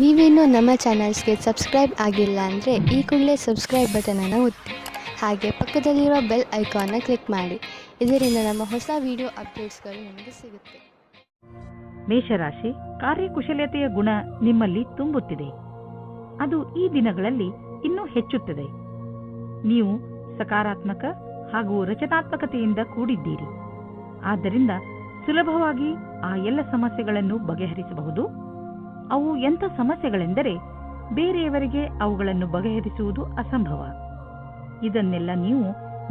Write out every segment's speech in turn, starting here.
ನೀವೇನೂ ನಮ್ಮ ಚಾನಲ್ಸ್ಗೆ ಸಬ್ಸ್ಕ್ರೈಬ್ ಆಗಿಲ್ಲ ಅಂದರೆ ಈ ಕೂಡಲೇ ಸಬ್ಸ್ಕ್ರೈಬ್ ಬಟನನ್ನು ಒತ್ತಿ, ಹಾಗೆ ಪಕ್ಕದಲ್ಲಿರುವ ಬೆಲ್ ಐಕಾನ್ನ ಕ್ಲಿಕ್ ಮಾಡಿ. ಇದರಿಂದ ನಮ್ಮ ಹೊಸ ವಿಡಿಯೋ ಅಪ್ಡೇಟ್ಸ್ಗಳು ನಿಮಗೆ ಸಿಗುತ್ತೆ. ಮೇಷರಾಶಿ, ಕಾರ್ಯಕುಶಲತೆಯ ಗುಣ ನಿಮ್ಮಲ್ಲಿ ತುಂಬುತ್ತಿದೆ. ಅದು ಈ ದಿನಗಳಲ್ಲಿ ಇನ್ನೂ ಹೆಚ್ಚುತ್ತದೆ. ನೀವು ಸಕಾರಾತ್ಮಕ ಹಾಗೂ ರಚನಾತ್ಮಕತೆಯಿಂದ ಕೂಡಿದ್ದೀರಿ. ಆದ್ದರಿಂದ ಸುಲಭವಾಗಿ ಆ ಎಲ್ಲ ಸಮಸ್ಯೆಗಳನ್ನು ಬಗೆಹರಿಸಬಹುದು. ಅವು ಎಂಥ ಸಮಸ್ಯೆಗಳೆಂದರೆ ಬೇರೆಯವರಿಗೆ ಅವುಗಳನ್ನು ಬಗೆಹರಿಸುವುದು ಅಸಂಭವ. ಇದನ್ನೆಲ್ಲ ನೀವು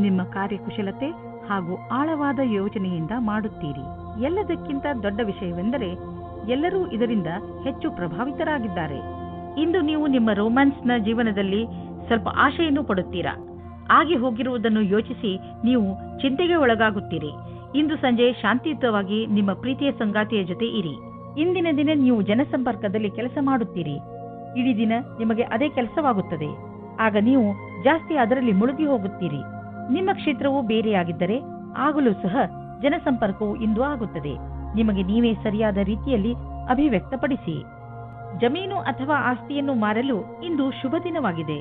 ನಿಮ್ಮ ಕಾರ್ಯಕುಶಲತೆ ಹಾಗೂ ಆಳವಾದ ಯೋಚನೆಯಿಂದ ಮಾಡುತ್ತೀರಿ. ಎಲ್ಲದಕ್ಕಿಂತ ದೊಡ್ಡ ವಿಷಯವೆಂದರೆ ಎಲ್ಲರೂ ಇದರಿಂದ ಹೆಚ್ಚು ಪ್ರಭಾವಿತರಾಗಿದ್ದಾರೆ. ಇಂದು ನೀವು ನಿಮ್ಮ ರೊಮ್ಯಾನ್ಸ್ನ ಜೀವನದಲ್ಲಿ ಸ್ವಲ್ಪ ಆಶೆಯನ್ನು ಪಡುತ್ತೀರಾ. ಆಗಿ ಹೋಗಿರುವುದನ್ನು ಯೋಚಿಸಿ ನೀವು ಚಿಂತೆಗೆ ಒಳಗಾಗುತ್ತೀರಿ. ಇಂದು ಸಂಜೆ ಶಾಂತಿಯುತವಾಗಿ ನಿಮ್ಮ ಪ್ರೀತಿಯ ಸಂಗಾತಿಯ ಜೊತೆ ಇರಿ. ಇಂದಿನ ದಿನ ನೀವು ಜನಸಂಪರ್ಕದಲ್ಲಿ ಕೆಲಸ ಮಾಡುತ್ತೀರಿ. ಇಡೀ ದಿನ ನಿಮಗೆ ಅದೇ ಕೆಲಸವಾಗುತ್ತದೆ. ಆಗ ನೀವು ಜಾಸ್ತಿ ಅದರಲ್ಲಿ ಮುಳುಗಿ ಹೋಗುತ್ತೀರಿ. ನಿಮ್ಮ ಕ್ಷೇತ್ರವು ಬೇರೆಯಾಗಿದ್ದರೆ ಆಗಲೂ ಸಹ ಜನಸಂಪರ್ಕವು ಇಂದು ಆಗುತ್ತದೆ. ನಿಮಗೆ ನೀವೇ ಸರಿಯಾದ ರೀತಿಯಲ್ಲಿ ಅಭಿವ್ಯಕ್ತಪಡಿಸಿ. ಜಮೀನು ಅಥವಾ ಆಸ್ತಿಯನ್ನು ಮಾರಲು ಇಂದು ಶುಭ ದಿನವಾಗಿದೆ.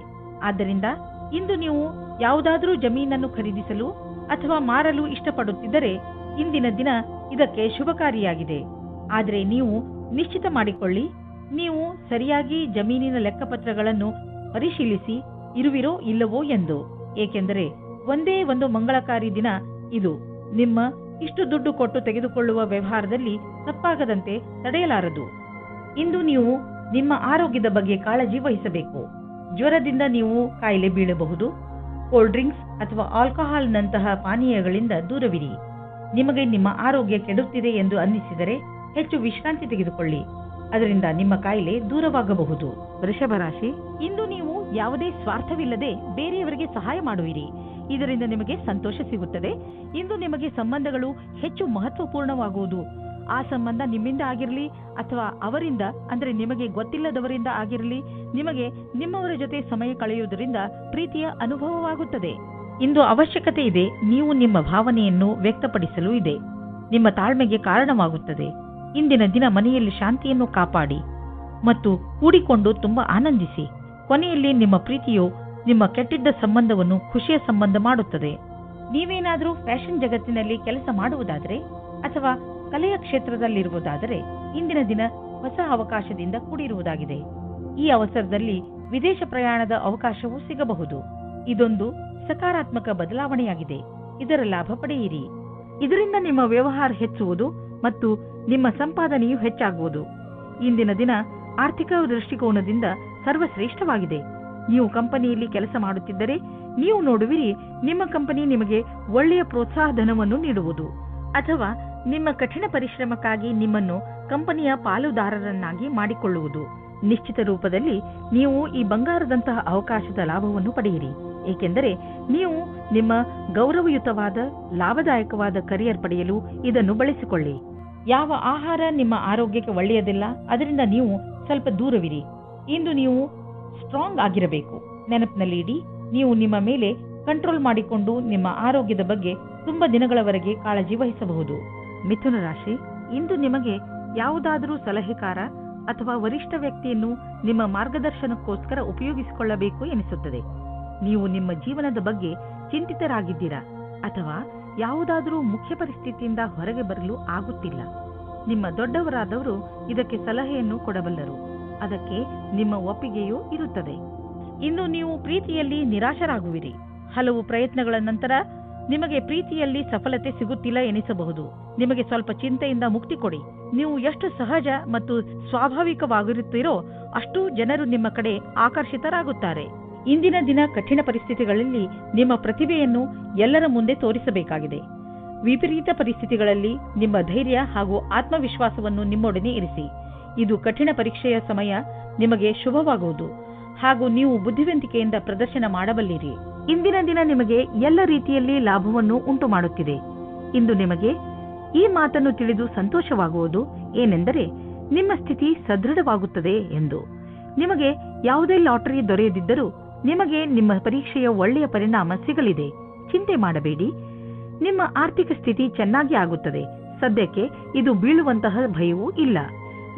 ಆದ್ದರಿಂದ ಇಂದು ನೀವು ಯಾವುದಾದರೂ ಜಮೀನನ್ನು ಖರೀದಿಸಲು ಅಥವಾ ಮಾರಲು ಇಷ್ಟಪಡುತ್ತಿದ್ದರೆ ಇಂದಿನ ದಿನ ಇದಕ್ಕೆ ಶುಭಕಾರಿಯಾಗಿದೆ. ಆದರೆ ನೀವು ನಿಶ್ಚಿತ ಮಾಡಿಕೊಳ್ಳಿ, ನೀವು ಸರಿಯಾಗಿ ಜಮೀನಿನ ಲೆಕ್ಕಪತ್ರಗಳನ್ನು ಪರಿಶೀಲಿಸಿ ಇರುವಿರೋ ಇಲ್ಲವೋ ಎಂದು. ಏಕೆಂದರೆ ಒಂದೇ ಒಂದು ಮಂಗಳಕಾರಿ ದಿನ ಇದು. ನಿಮ್ಮ ಇಷ್ಟು ದುಡ್ಡು ಕೊಟ್ಟು ತೆಗೆದುಕೊಳ್ಳುವ ವ್ಯವಹಾರದಲ್ಲಿ ತಪ್ಪಾಗದಂತೆ ತಡೆಯಲಾರದು. ಇಂದು ನೀವು ನಿಮ್ಮ ಆರೋಗ್ಯದ ಬಗ್ಗೆ ಕಾಳಜಿ ವಹಿಸಬೇಕು. ಜ್ವರದಿಂದ ನೀವು ಕಾಯಿಲೆ ಬೀಳಬಹುದು. ಕೋಲ್ಡ್ ಡ್ರಿಂಕ್ಸ್ ಅಥವಾ ಆಲ್ಕೋಹಾಲ್ನಂತಹ ಪಾನೀಯಗಳಿಂದ ದೂರವಿರಿ. ನಿಮಗೆ ನಿಮ್ಮ ಆರೋಗ್ಯ ಕೆಡುತ್ತಿದೆ ಎಂದು ಅನ್ನಿಸಿದರೆ ಹೆಚ್ಚು ವಿಶ್ರಾಂತಿ ತೆಗೆದುಕೊಳ್ಳಿ. ಅದರಿಂದ ನಿಮ್ಮ ಕಾಯಿಲೆ ದೂರವಾಗಬಹುದು. ವೃಷಭ ರಾಶಿ, ಇಂದು ನೀವು ಯಾವುದೇ ಸ್ವಾರ್ಥವಿಲ್ಲದೆ ಬೇರೆಯವರಿಗೆ ಸಹಾಯ ಮಾಡುವಿರಿ. ಇದರಿಂದ ನಿಮಗೆ ಸಂತೋಷ ಸಿಗುತ್ತದೆ. ಇಂದು ನಿಮಗೆ ಸಂಬಂಧಗಳು ಹೆಚ್ಚು ಮಹತ್ವಪೂರ್ಣವಾಗುವುದು. ಆ ಸಂಬಂಧ ನಿಮ್ಮಿಂದ ಆಗಿರಲಿ ಅಥವಾ ಅವರಿಂದ, ಅಂದರೆ ನಿಮಗೆ ಗೊತ್ತಿಲ್ಲದವರಿಂದ ಆಗಿರಲಿ, ನಿಮಗೆ ನಿಮ್ಮವರ ಜೊತೆ ಸಮಯ ಕಳೆಯುವುದರಿಂದ ಪ್ರೀತಿಯ ಅನುಭವವಾಗುತ್ತದೆ. ಇಂದು ಅವಶ್ಯಕತೆ ಇದೆ. ನೀವು ನಿಮ್ಮ ಭಾವನೆಯನ್ನು ವ್ಯಕ್ತಪಡಿಸಲು ಇದೆ. ನಿಮ್ಮ ತಾಳ್ಮೆಗೆ ಕಾರಣವಾಗುತ್ತದೆ. ಇಂದಿನ ದಿನ ಮನೆಯಲ್ಲಿ ಶಾಂತಿಯನ್ನು ಕಾಪಾಡಿ ಮತ್ತು ಕೂಡಿಕೊಂಡು ತುಂಬಾ ಆನಂದಿಸಿ. ಕೊನೆಯಲ್ಲಿ ನಿಮ್ಮ ಪ್ರೀತಿಯು ನಿಮ್ಮ ಕೆಟ್ಟಿದ್ದ ಸಂಬಂಧವನ್ನು ಖುಷಿಯ ಸಂಬಂಧ ಮಾಡುತ್ತದೆ. ನೀವೇನಾದರೂ ಫ್ಯಾಷನ್ ಜಗತ್ತಿನಲ್ಲಿ ಕೆಲಸ ಮಾಡುವುದಾದರೆ ಅಥವಾ ಕಲೆಯ ಕ್ಷೇತ್ರದಲ್ಲಿರುವುದಾದರೆ ಇಂದಿನ ದಿನ ಹೊಸ ಅವಕಾಶದಿಂದ ಕೂಡಿರುವುದಾಗಿದೆ. ಈ ಅವಸರದಲ್ಲಿ ವಿದೇಶ ಪ್ರಯಾಣದ ಅವಕಾಶವೂ ಸಿಗಬಹುದು. ಇದೊಂದು ಸಕಾರಾತ್ಮಕ ಬದಲಾವಣೆಯಾಗಿದೆ. ಇದರ ಲಾಭ ಪಡೆಯಿರಿ. ಇದರಿಂದ ನಿಮ್ಮ ವ್ಯವಹಾರ ಹೆಚ್ಚುವುದು ಮತ್ತು ನಿಮ್ಮ ಸಂಪಾದನೆಯು ಹೆಚ್ಚಾಗುವುದು. ಇಂದಿನ ದಿನ ಆರ್ಥಿಕ ದೃಷ್ಟಿಕೋನದಿಂದ ಸರ್ವಶ್ರೇಷ್ಠವಾಗಿದೆ. ನೀವು ಕಂಪನಿಯಲ್ಲಿ ಕೆಲಸ ಮಾಡುತ್ತಿದ್ದರೆ ನೀವು ನೋಡುವಿರಿ, ನಿಮ್ಮ ಕಂಪನಿ ನಿಮಗೆ ಒಳ್ಳೆಯ ಪ್ರೋತ್ಸಾಹ ಧನವನ್ನು ನೀಡುವುದು ಅಥವಾ ನಿಮ್ಮ ಕಠಿಣ ಪರಿಶ್ರಮಕ್ಕಾಗಿ ನಿಮ್ಮನ್ನು ಕಂಪನಿಯ ಪಾಲುದಾರರನ್ನಾಗಿ ಮಾಡಿಕೊಳ್ಳುವುದು. ನಿಶ್ಚಿತ ರೂಪದಲ್ಲಿ ನೀವು ಈ ಬಂಗಾರದಂತಹ ಅವಕಾಶದ ಲಾಭವನ್ನು ಪಡೆಯಿರಿ. ಏಕೆಂದರೆ ನೀವು ನಿಮ್ಮ ಗೌರವಯುತವಾದ ಲಾಭದಾಯಕವಾದ ಕರಿಯರ್ ಪಡೆಯಲು ಇದನ್ನು ಬಳಸಿಕೊಳ್ಳಿ. ಯಾವ ಆಹಾರ ನಿಮ್ಮ ಆರೋಗ್ಯಕ್ಕೆ ಒಳ್ಳೆಯದಿಲ್ಲ, ಅದರಿಂದ ನೀವು ಸ್ವಲ್ಪ ದೂರವಿರಿ. ಇಂದು ನೀವು ಸ್ಟ್ರಾಂಗ್ ಆಗಿರಬೇಕು. ನೆನಪಿನಲ್ಲಿ ಇಡಿ, ನೀವು ನಿಮ್ಮ ಮೇಲೆ ಕಂಟ್ರೋಲ್ ಮಾಡಿಕೊಂಡು ನಿಮ್ಮ ಆರೋಗ್ಯದ ಬಗ್ಗೆ ತುಂಬಾ ದಿನಗಳವರೆಗೆ ಕಾಳಜಿ ವಹಿಸಬಹುದು. ಮಿಥುನ ರಾಶಿ, ಇಂದು ನಿಮಗೆ ಯಾವುದಾದರೂ ಸಲಹೆಕಾರ ಅಥವಾ ವರಿಷ್ಠ ವ್ಯಕ್ತಿಯನ್ನು ನಿಮ್ಮ ಮಾರ್ಗದರ್ಶನಕ್ಕೋಸ್ಕರ ಉಪಯೋಗಿಸಿಕೊಳ್ಳಬೇಕು ಎನಿಸುತ್ತದೆ. ನೀವು ನಿಮ್ಮ ಜೀವನದ ಬಗ್ಗೆ ಚಿಂತಿತರಾಗಿದ್ದೀರಾ ಅಥವಾ ಯಾವುದಾದರೂ ಮುಖ್ಯ ಪರಿಸ್ಥಿತಿಯಿಂದ ಹೊರಗೆ ಬರಲು ಆಗುತ್ತಿಲ್ಲ. ನಿಮ್ಮ ದೊಡ್ಡವರಾದವರು ಇದಕ್ಕೆ ಸಲಹೆಯನ್ನು ಕೊಡಬಲ್ಲರು. ಅದಕ್ಕೆ ನಿಮ್ಮ ಒಪ್ಪಿಗೆಯೂ ಇರುತ್ತದೆ. ಇಂದು ನೀವು ಪ್ರೀತಿಯಲ್ಲಿ ನಿರಾಶರಾಗುವಿರಿ. ಹಲವು ಪ್ರಯತ್ನಗಳ ನಂತರ ನಿಮಗೆ ಪ್ರೀತಿಯಲ್ಲಿ ಸಫಲತೆ ಸಿಗುತ್ತಿಲ್ಲ ಎನಿಸಬಹುದು. ನಿಮಗೆ ಸ್ವಲ್ಪ ಚಿಂತೆಯಿಂದ ಮುಕ್ತಿ ಕೊಡಿ. ನೀವು ಎಷ್ಟು ಸಹಜ ಮತ್ತು ಸ್ವಾಭಾವಿಕವಾಗಿರುತ್ತೀರೋ ಅಷ್ಟು ಜನರು ನಿಮ್ಮ ಕಡೆ ಆಕರ್ಷಿತರಾಗುತ್ತಾರೆ. ಇಂದಿನ ದಿನ ಕಠಿಣ ಪರಿಸ್ಥಿತಿಗಳಲ್ಲಿ ನಿಮ್ಮ ಪ್ರತಿಭೆಯನ್ನು ಎಲ್ಲರ ಮುಂದೆ ತೋರಿಸಬೇಕಾಗಿದೆ. ವಿಪರೀತ ಪರಿಸ್ಥಿತಿಗಳಲ್ಲಿ ನಿಮ್ಮ ಧೈರ್ಯ ಹಾಗೂ ಆತ್ಮವಿಶ್ವಾಸವನ್ನು ನಿಮ್ಮೊಡನೆ ಇರಿಸಿ. ಇದು ಕಠಿಣ ಪರೀಕ್ಷೆಯ ಸಮಯ. ನಿಮಗೆ ಶುಭವಾಗುವುದು ಹಾಗೂ ನೀವು ಬುದ್ಧಿವಂತಿಕೆಯಿಂದ ಪ್ರದರ್ಶನ ಮಾಡಬಲ್ಲಿರಿ. ಇಂದಿನ ದಿನ ನಿಮಗೆ ಎಲ್ಲ ರೀತಿಯಲ್ಲಿ ಲಾಭವನ್ನು ಉಂಟು ಮಾಡುತ್ತಿದೆ. ಇಂದು ನಿಮಗೆ ಈ ಮಾತನ್ನು ತಿಳಿದು ಸಂತೋಷವಾಗುವುದು ಏನೆಂದರೆ ನಿಮ್ಮ ಸ್ಥಿತಿ ಸದೃಢವಾಗುತ್ತದೆ ಎಂದು. ನಿಮಗೆ ಯಾವುದೇ ಲಾಟರಿ ದೊರೆಯದಿದ್ದರೂ ನಿಮಗೆ ನಿಮ್ಮ ಪರೀಕ್ಷೆಯ ಒಳ್ಳೆಯ ಪರಿಣಾಮ ಸಿಗಲಿದೆ. ಚಿಂತೆ ಮಾಡಬೇಡಿ. ನಿಮ್ಮ ಆರ್ಥಿಕ ಸ್ಥಿತಿ ಚೆನ್ನಾಗಿ ಆಗುತ್ತದೆ. ಸದ್ಯಕ್ಕೆ ಇದು ಬೀಳುವಂತಹ ಭಯವೂ ಇಲ್ಲ.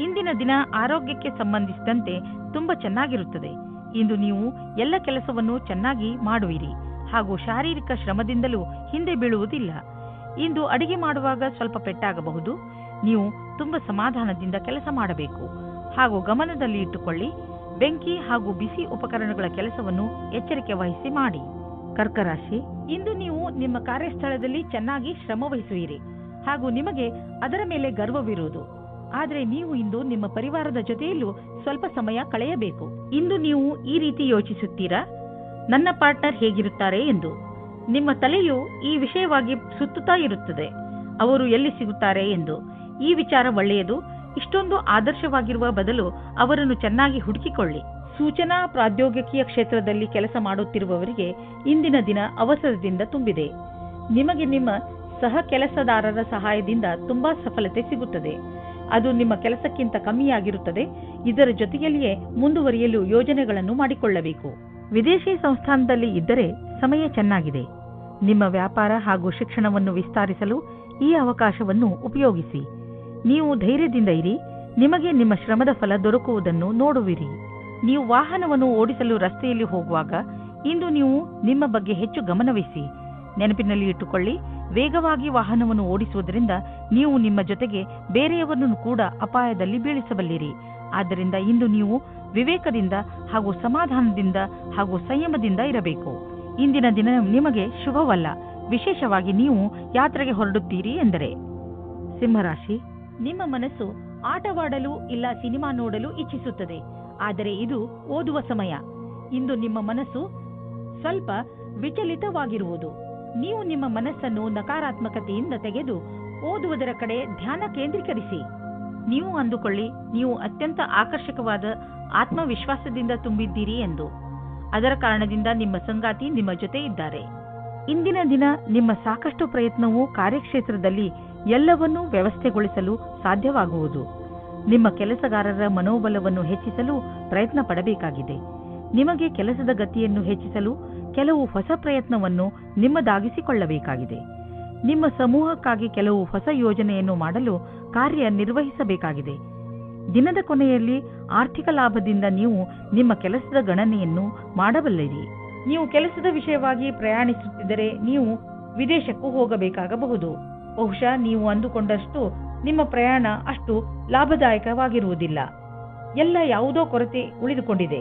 ಇಂದಿನ ದಿನ ಆರೋಗ್ಯಕ್ಕೆ ಸಂಬಂಧಿಸಿದಂತೆ ತುಂಬಾ ಚೆನ್ನಾಗಿರುತ್ತದೆ. ಇಂದು ನೀವು ಎಲ್ಲ ಕೆಲಸವನ್ನು ಚೆನ್ನಾಗಿ ಮಾಡುವಿರಿ ಹಾಗೂ ಶಾರೀರಿಕ ಶ್ರಮದಿಂದಲೂ ಹಿಂದೆ ಬೀಳುವುದಿಲ್ಲ. ಇಂದು ಅಡಿಗೆ ಮಾಡುವಾಗ ಸ್ವಲ್ಪ ಪೆಟ್ಟಾಗಬಹುದು. ನೀವು ತುಂಬಾ ಸಮಾಧಾನದಿಂದ ಕೆಲಸ ಮಾಡಬೇಕು ಹಾಗೂ ಗಮನದಲ್ಲಿ ಇಟ್ಟುಕೊಳ್ಳಿ. ಬೆಂಕಿ ಹಾಗೂ ಬಿಸಿ ಉಪಕರಣಗಳ ಕೆಲಸವನ್ನು ಎಚ್ಚರಿಕೆ ವಹಿಸಿ ಮಾಡಿ. ಕರ್ಕ ರಾಶಿ, ಇಂದು ನೀವು ನಿಮ್ಮ ಕಾರ್ಯಸ್ಥಳದಲ್ಲಿ ಚೆನ್ನಾಗಿ ಶ್ರಮ ವಹಿಸುವಿರಿ ಹಾಗೂ ನಿಮಗೆ ಅದರ ಮೇಲೆ ಗರ್ವವಿರುವುದು. ಆದರೆ ನೀವು ಇಂದು ನಿಮ್ಮ ಪರಿವಾರದ ಜೊತೆಯಲ್ಲೂ ಸ್ವಲ್ಪ ಸಮಯ ಕಳೆಯಬೇಕು. ಇಂದು ನೀವು ಈ ರೀತಿ ಯೋಚಿಸುತ್ತೀರಾ, ನನ್ನ ಪಾರ್ಟ್ನರ್ ಹೇಗಿರುತ್ತಾರೆ ಎಂದು. ನಿಮ್ಮ ತಲೆಯು ಈ ವಿಷಯವಾಗಿ ಸುತ್ತುತ್ತಾ ಇರುತ್ತದೆ, ಅವರು ಎಲ್ಲಿ ಸಿಗುತ್ತಾರೆ ಎಂದು. ಈ ವಿಚಾರ ಒಳ್ಳೆಯದು. ಇಷ್ಟೊಂದು ಆದರ್ಶವಾಗಿರುವ ಬದಲು ಅವರನ್ನು ಚೆನ್ನಾಗಿ ಹುಡುಕಿಕೊಳ್ಳಿ. ಸೂಚನಾ ಪ್ರೌದ್ಯೋಗಿಕಿಯ ಕ್ಷೇತ್ರದಲ್ಲಿ ಕೆಲಸ ಮಾಡುತ್ತಿರುವವರಿಗೆ ಇಂದಿನ ದಿನ ಅವಸರದಿಂದ ತುಂಬಿದೆ. ನಿಮಗೆ ನಿಮ್ಮ ಸಹ ಕೆಲಸದಾರರ ಸಹಾಯದಿಂದ ತುಂಬಾ ಸಫಲತೆ ಸಿಗುತ್ತದೆ. ಅದು ನಿಮ್ಮ ಕೆಲಸಕ್ಕಿಂತ ಕಮ್ಮಿಯಾಗಿರುತ್ತದೆ. ಇದರ ಜೊತೆಯಲ್ಲಿಯೇ ಮುಂದುವರಿಯಲು ಯೋಜನೆಗಳನ್ನು ಮಾಡಿಕೊಳ್ಳಬೇಕು. ವಿದೇಶಿ ಸಂಸ್ಥಾನದಲ್ಲಿ ಇದ್ದರೆ ಸಮಯ ಚೆನ್ನಾಗಿದೆ. ನಿಮ್ಮ ವ್ಯಾಪಾರ ಹಾಗೂ ಶಿಕ್ಷಣವನ್ನು ವಿಸ್ತರಿಸಲು ಈ ಅವಕಾಶವನ್ನು ಉಪಯೋಗಿಸಿ. ನೀವು ಧೈರ್ಯದಿಂದ ಇರಿ. ನಿಮಗೆ ನಿಮ್ಮ ಶ್ರಮದ ಫಲ ದೊರಕುವುದನ್ನು ನೋಡುವಿರಿ. ನೀವು ವಾಹನವನ್ನು ಓಡಿಸಲು ರಸ್ತೆಯಲ್ಲಿ ಹೋಗುವಾಗ ಇಂದು ನೀವು ನಿಮ್ಮ ಬಗ್ಗೆ ಹೆಚ್ಚು ಗಮನವಹಿಸಿ. ನೆನಪಿನಲ್ಲಿ ಇಟ್ಟುಕೊಳ್ಳಿ, ವೇಗವಾಗಿ ವಾಹನವನ್ನು ಓಡಿಸುವುದರಿಂದ ನೀವು ನಿಮ್ಮ ಜೊತೆಗೆ ಬೇರೆಯವರನ್ನು ಕೂಡ ಅಪಾಯದಲ್ಲಿ ಬೀಳಿಸಬಲ್ಲಿರಿ. ಆದ್ದರಿಂದ ಇಂದು ನೀವು ವಿವೇಕದಿಂದ ಹಾಗೂ ಸಮಾಧಾನದಿಂದ ಹಾಗೂ ಸಂಯಮದಿಂದ ಇರಬೇಕು. ಇಂದಿನ ದಿನ ನಿಮಗೆ ಶುಭವಲ್ಲ, ವಿಶೇಷವಾಗಿ ನೀವು ಯಾತ್ರೆಗೆ ಹೊರಡುತ್ತೀರಿ ಎಂದರೆ. ಸಿಂಹರಾಶಿ, ನಿಮ್ಮ ಮನಸ್ಸು ಆಟವಾಡಲು ಇಲ್ಲ ಸಿನಿಮಾ ನೋಡಲು ಇಚ್ಛಿಸುತ್ತದೆ, ಆದರೆ ಇದು ಓದುವ ಸಮಯ. ಇಂದು ನಿಮ್ಮ ಮನಸ್ಸು ಸ್ವಲ್ಪ ವಿಚಲಿತವಾಗಿರುವುದು. ನೀವು ನಿಮ್ಮ ಮನಸ್ಸನ್ನು ನಕಾರಾತ್ಮಕತೆಯಿಂದ ತೆಗೆದು ಓದುವುದರ ಕಡೆ ಧ್ಯಾನ ಕೇಂದ್ರೀಕರಿಸಿ. ನೀವು ಅಂದುಕೊಳ್ಳಿ, ನೀವು ಅತ್ಯಂತ ಆಕರ್ಷಕವಾದ ಆತ್ಮವಿಶ್ವಾಸದಿಂದ ತುಂಬಿದ್ದೀರಿ ಎಂದು. ಅದರ ಕಾರಣದಿಂದ ನಿಮ್ಮ ಸಂಗಾತಿ ನಿಮ್ಮ ಜೊತೆ ಇದ್ದಾರೆ. ಇಂದಿನ ದಿನ ನಿಮ್ಮ ಸಾಕಷ್ಟು ಪ್ರಯತ್ನವು ಕಾರ್ಯಕ್ಷೇತ್ರದಲ್ಲಿ ಎಲ್ಲವನ್ನೂ ವ್ಯವಸ್ಥೆಗೊಳಿಸಲು ಸಾಧ್ಯವಾಗುವುದು. ನಿಮ್ಮ ಕೆಲಸಗಾರರ ಮನೋಬಲವನ್ನು ಹೆಚ್ಚಿಸಲು ಪ್ರಯತ್ನ ಪಡಬೇಕಾಗಿದೆ. ನಿಮಗೆ ಕೆಲಸದ ಗತಿಯನ್ನು ಹೆಚ್ಚಿಸಲು ಕೆಲವು ಹೊಸ ಪ್ರಯತ್ನವನ್ನು ನಿಮ್ಮದಾಗಿಸಿಕೊಳ್ಳಬೇಕಾಗಿದೆ. ನಿಮ್ಮ ಸಮೂಹಕ್ಕಾಗಿ ಕೆಲವು ಹೊಸ ಯೋಜನೆಯನ್ನು ಮಾಡಲು ಕಾರ್ಯನಿರ್ವಹಿಸಬೇಕಾಗಿದೆ. ದಿನದ ಕೊನೆಯಲ್ಲಿ ಆರ್ಥಿಕ ಲಾಭದಿಂದ ನೀವು ನಿಮ್ಮ ಕೆಲಸದ ಗಣನೆಯನ್ನು ಮಾಡಬಲ್ಲಿರಿ. ನೀವು ಕೆಲಸದ ವಿಷಯವಾಗಿ ಪ್ರಯಾಣಿಸುತ್ತಿದ್ದರೆ ನೀವು ವಿದೇಶಕ್ಕೂ ಹೋಗಬೇಕಾಗಬಹುದು. ಬಹುಶಃ ನೀವು ಅಂದುಕೊಂಡಷ್ಟು ನಿಮ್ಮ ಪ್ರಯಾಣ ಅಷ್ಟು ಲಾಭದಾಯಕವಾಗಿರುವುದಿಲ್ಲ. ಎಲ್ಲ ಯಾವುದೋ ಕೊರತೆ ಉಳಿದುಕೊಂಡಿದೆ.